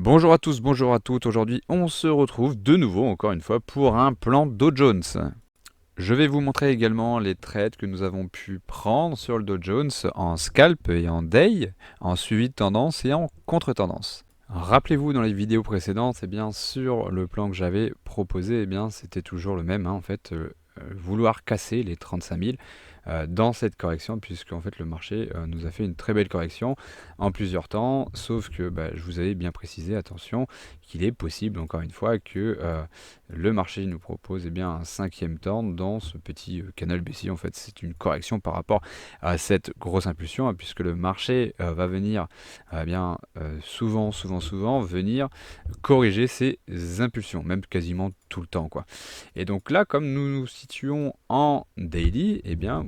Bonjour à tous, bonjour à toutes. Aujourd'hui, on se retrouve de nouveau, encore une fois, pour un plan Dow Jones. Je vais vous montrer également les trades que nous avons pu prendre sur le Dow Jones en scalp et en day, en suivi de tendance et en contre-tendance. Rappelez-vous, dans les vidéos précédentes, bien sûr, le plan que j'avais proposé, c'était toujours le même, en fait, vouloir casser les 35 000 dans cette correction, puisque en fait le marché nous a fait une très belle correction en plusieurs temps, sauf que je vous avais bien précisé, attention, qu'il est possible encore une fois que le marché nous propose un cinquième turn dans ce petit canal baissier. En fait, c'est une correction par rapport à cette grosse impulsion, puisque le marché va venir souvent venir corriger ces impulsions, même quasiment tout le temps, quoi. Et donc là, comme nous nous situons en daily,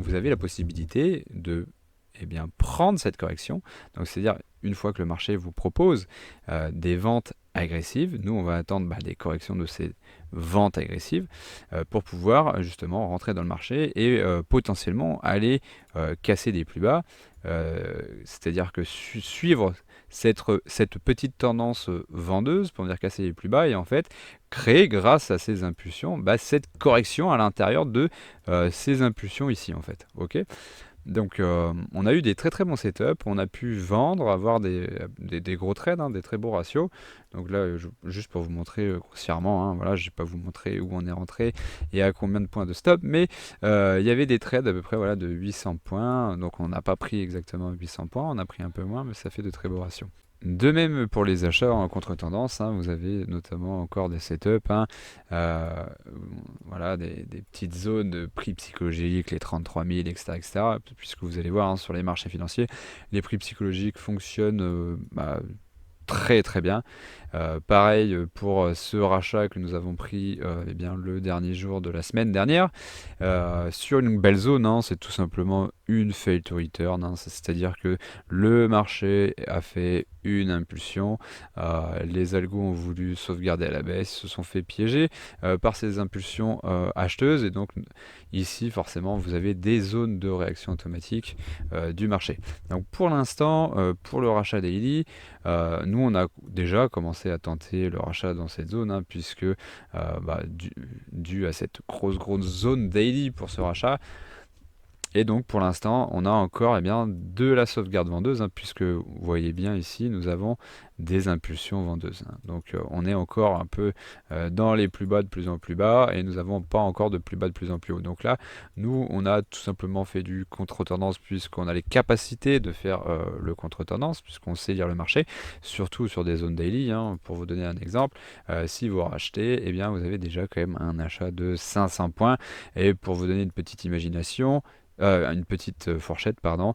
vous avez la possibilité de prendre cette correction. Donc c'est-à-dire, une fois que le marché vous propose des ventes agressives, nous on va attendre des corrections de ces ventes agressives pour pouvoir justement rentrer dans le marché et potentiellement aller casser des plus bas. C'est-à-dire que suivre cette petite tendance vendeuse pour venir casser les plus bas et en fait créer grâce à ces impulsions cette correction à l'intérieur de ces impulsions ici en fait. Ok. Donc on a eu des très très bons setups, on a pu vendre, avoir des gros trades, des très beaux ratios. Donc là, juste pour vous montrer grossièrement, voilà, je ne vais pas vous montrer où on est rentré et à combien de points de stop, mais il y avait des trades à peu près de 800 points, donc on n'a pas pris exactement 800 points, on a pris un peu moins, mais ça fait de très beaux ratios. De même pour les achats en contre-tendance, vous avez notamment encore des setups, euh, voilà, des petites zones de prix psychologiques, les 33 000, etc., puisque vous allez voir sur les marchés financiers, les prix psychologiques fonctionnent très très bien. Pareil pour ce rachat que nous avons pris le dernier jour de la semaine dernière sur une belle zone, c'est tout simplement une fail to return, c'est-à-dire que le marché a fait une impulsion, les algos ont voulu sauvegarder à la baisse, se sont fait piéger par ces impulsions acheteuses et donc ici forcément vous avez des zones de réaction automatique du marché. Donc pour l'instant, pour le rachat daily, nous on a déjà commencé à tenter le rachat dans cette zone, puisque dû à cette grosse zone daily pour ce rachat. Et donc pour l'instant, on a encore de la sauvegarde vendeuse, puisque vous voyez bien ici, nous avons des impulsions vendeuses. Donc on est encore un peu dans les plus bas de plus en plus bas, et nous n'avons pas encore de plus bas de plus en plus haut. Donc là, nous, on a tout simplement fait du contre-tendance, puisqu'on a les capacités de faire le contre-tendance, puisqu'on sait lire le marché, surtout sur des zones daily. Pour vous donner un exemple, si vous rachetez, vous avez déjà quand même un achat de 500 points. Et pour vous donner une petite imagination, une petite fourchette, pardon.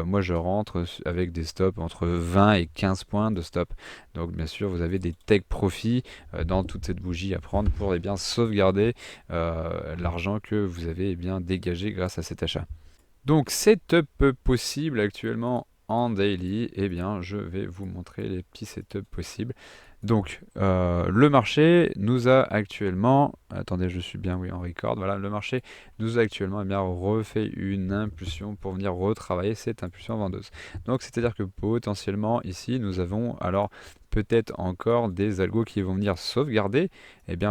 Moi, je rentre avec des stops entre 20 et 15 points de stop. Donc, bien sûr, vous avez des take profits dans toute cette bougie à prendre pour sauvegarder l'argent que vous avez dégagé grâce à cet achat. Donc, setup possible actuellement en daily, je vais vous montrer les petits setups possibles. Donc, le marché nous a actuellement, attendez, je suis bien, oui, en record, voilà, le marché nous a actuellement refait une impulsion pour venir retravailler cette impulsion vendeuse. Donc, c'est-à-dire que potentiellement, ici, nous avons alors peut-être encore des algos qui vont venir sauvegarder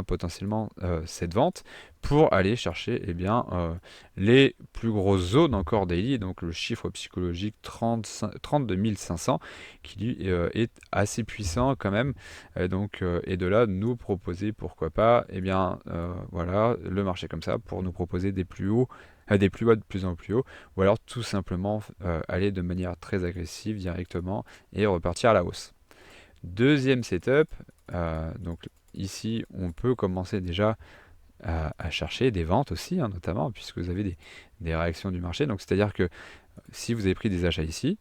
potentiellement cette vente pour aller chercher les plus grosses zones encore daily, donc le chiffre psychologique 32 500 qui lui est assez puissant quand même. Et de là nous proposer pourquoi pas voilà, le marché comme ça pour nous proposer des plus hauts, des plus bas de plus en plus haut, ou alors tout simplement aller de manière très agressive directement et repartir à la hausse. Deuxième setup, donc ici on peut commencer déjà à chercher des ventes aussi, notamment puisque vous avez des réactions du marché. Donc c'est-à-dire que si vous avez pris des achats ici,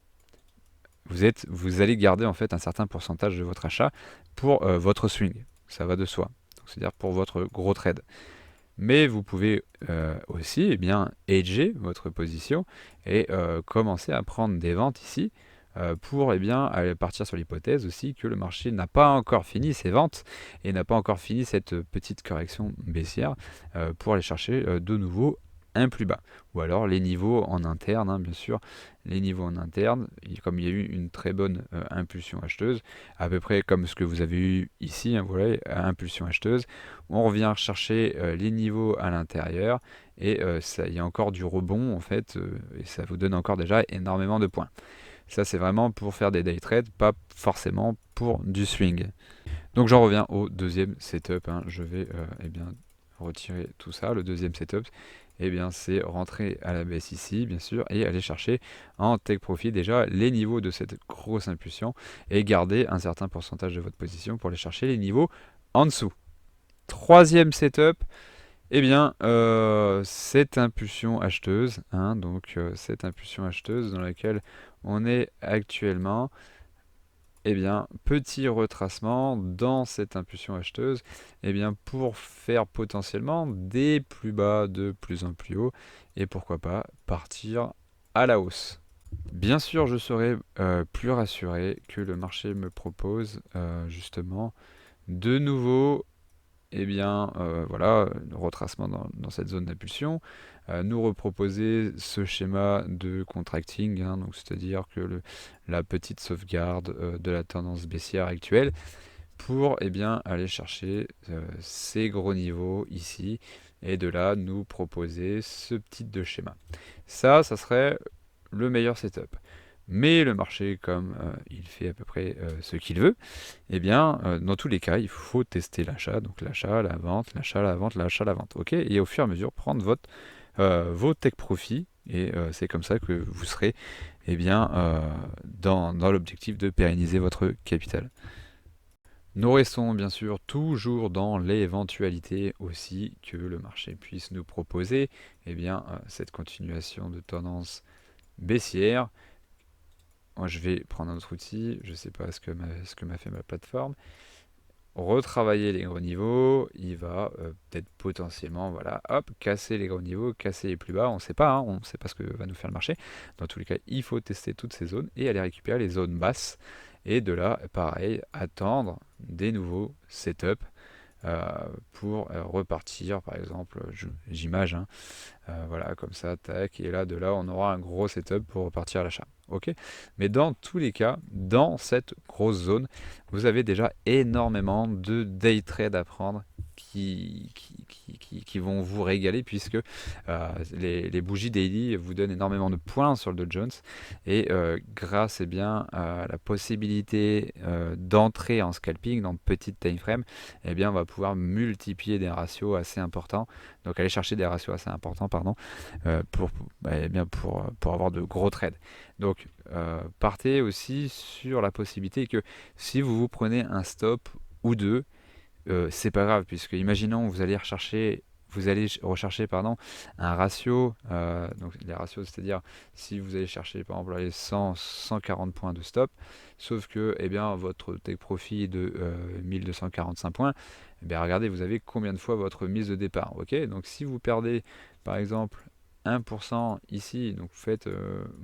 vous allez garder en fait un certain pourcentage de votre achat pour votre swing. Ça va de soi. C'est-à-dire pour votre gros trade. Mais vous pouvez aussi hedger votre position et commencer à prendre des ventes ici pour aller partir sur l'hypothèse aussi que le marché n'a pas encore fini ses ventes et n'a pas encore fini cette petite correction baissière pour aller chercher de nouveau un plus bas. Ou alors les niveaux en interne, hein, bien sûr, les niveaux en interne, comme il y a eu une très bonne impulsion acheteuse, à peu près comme ce que vous avez eu ici, hein, voilà, impulsion acheteuse, on revient chercher les niveaux à l'intérieur, et il y a encore du rebond en fait, et ça vous donne encore déjà énormément de points. Ça c'est vraiment pour faire des day trades, pas forcément pour du swing. Donc j'en reviens au deuxième setup, hein. Je vais eh bien, retirer tout ça. Le deuxième setup, eh bien, c'est rentrer à la baisse ici, bien sûr, et aller chercher en take profit déjà les niveaux de cette grosse impulsion et garder un certain pourcentage de votre position pour aller chercher les niveaux en dessous. Troisième setup, eh bien, cette impulsion acheteuse, hein, donc cette impulsion acheteuse dans laquelle on est actuellement. Eh bien, petit retracement dans cette impulsion acheteuse, eh bien, pour faire potentiellement des plus bas de plus en plus haut, et pourquoi pas partir à la hausse. Bien sûr, je serai plus rassuré que le marché me propose justement de nouveau, eh bien, voilà, le retracement dans cette zone d'impulsion, nous reproposer ce schéma de contracting, hein, donc c'est-à-dire que la petite sauvegarde de la tendance baissière actuelle pour eh bien, aller chercher ces gros niveaux ici et de là nous proposer ce type de schéma. Ça serait le meilleur setup. Mais le marché, comme il fait à peu près ce qu'il veut, eh bien, dans tous les cas, il faut tester l'achat. Donc l'achat, la vente, l'achat, la vente, l'achat, la vente. Ok. Et au fur et à mesure, prendre vos take profits. Et c'est comme ça que vous serez eh bien, dans l'objectif de pérenniser votre capital. Nous restons bien sûr toujours dans l'éventualité aussi que le marché puisse nous proposer eh bien, cette continuation de tendance baissière. Moi, je vais prendre un autre outil, je ne sais pas ce que m'a fait ma plateforme. Retravailler les gros niveaux, il va peut-être potentiellement, voilà, hop, casser les gros niveaux, casser les plus bas, on ne sait pas, hein, on ne sait pas ce que va nous faire le marché. Dans tous les cas, il faut tester toutes ces zones et aller récupérer les zones basses. Et de là, pareil, attendre des nouveaux setups pour repartir, par exemple, j'image, hein, voilà, comme ça, tac, et là, de là, on aura un gros setup pour repartir à l'achat. Ok. Mais dans tous les cas, dans cette grosse zone, vous avez déjà énormément de day trade à prendre qui vont vous régaler puisque les bougies daily vous donnent énormément de points sur le Dow Jones et grâce eh bien, à la possibilité d'entrer en scalping dans de petites time frames, eh bien, on va pouvoir multiplier des ratios assez importants. Donc aller chercher des ratios assez importants pardon, eh bien pour avoir de gros trades. Donc partez aussi sur la possibilité que si vous prenez un stop ou deux, c'est pas grave, puisque imaginons vous allez rechercher pardon, un ratio, donc les ratios, c'est-à-dire si vous allez chercher par exemple les 140 points de stop, sauf que eh bien, votre take profit est de 1245 points, eh bien, regardez, vous avez combien de fois votre mise de départ. Ok, donc si vous perdez par exemple 1% ici, donc vous faites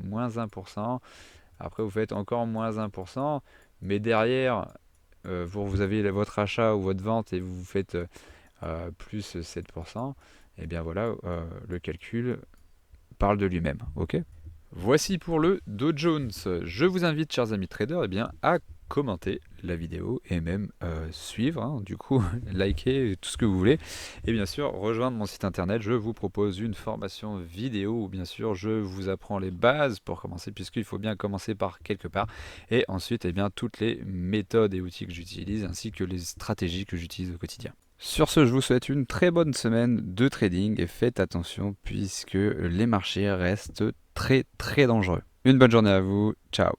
moins 1%, après vous faites encore moins 1%, mais derrière, vous avez votre achat ou votre vente et vous faites plus 7%, et bien voilà, le calcul parle de lui-même. Ok. Voici pour le Dow Jones. Je vous invite, chers amis traders, eh bien, à commenter la vidéo et même suivre, hein, du coup, liker, tout ce que vous voulez. Et bien sûr, rejoindre mon site internet. Je vous propose une formation vidéo où bien sûr, je vous apprends les bases pour commencer, puisqu'il faut bien commencer par quelque part. Et ensuite, eh bien, toutes les méthodes et outils que j'utilise, ainsi que les stratégies que j'utilise au quotidien. Sur ce, je vous souhaite une très bonne semaine de trading et faites attention puisque les marchés restent très très dangereux. Une bonne journée à vous, ciao.